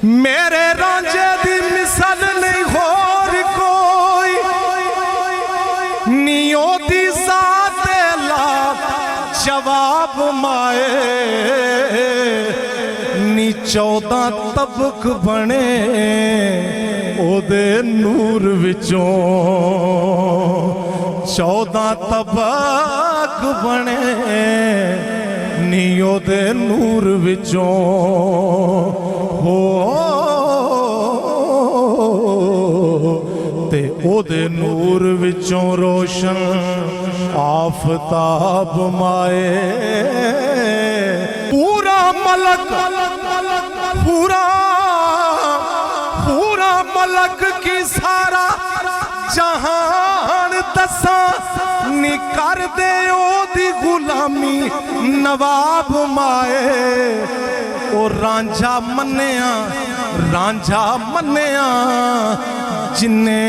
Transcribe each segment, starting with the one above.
मेरे रांझे दी मिसल नहीं होर कोई, नियो दी ज़ाते ला जवाब माए, नी 14 तबक बने ओदे नूर विचों, 14 तबक बने नी ओदे नूर विचों हो, ते ओदे नूर विचों रोशन आफताब माए। पूरा मलक पूरा पूरा मलक की सारा जहान दसा नी कर दे ओदी गुलामी नवाब माए। ओ रांझा मन्निया जिन्ने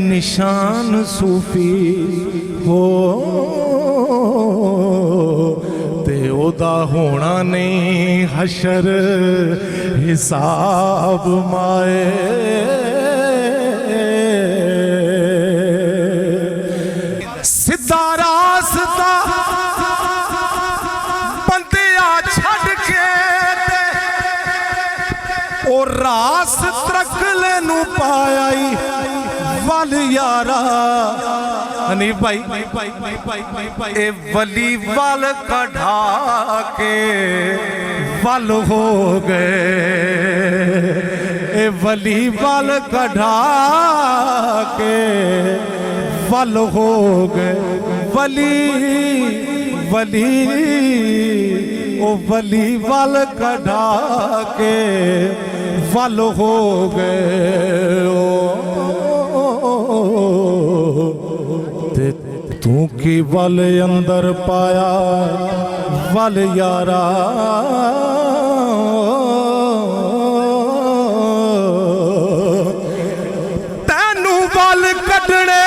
निशान सूफी हो, ते ओदा होना नहीं हशर हिसाब माए। सिद्धा रास्ता बंदिया छड़ के ओ रास त्रकले नू पाया वल यारा। हनीफ भाई ए वली वल कढ़ा के वल हो गए, ए वली वल कढ़ा के वल हो गए। वली वली ओ वली वल कढ़ा के वल हो गए। ते तू की वल अंदर पाया वल यारा, तैनू वल कटने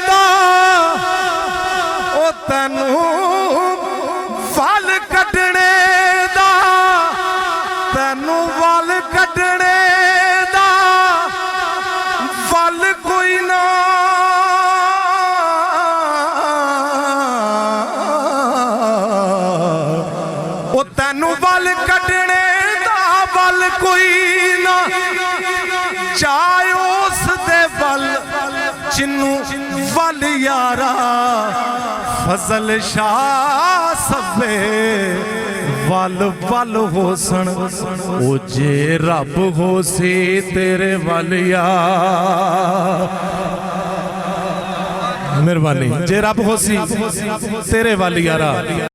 दा ओ तैनू वल कटने दा, तैनू वल कटने दा वल कोई ना ओ तैनू वल कटने दा वल कोई ना, चाहे उस दे वल जिन्नू वल यारा। फजल शाह सभे वल वल होसन, ओ जे रब हो सी तेरे वल यार। मेहरबानी जे रब हो सी तेरे वल यारा।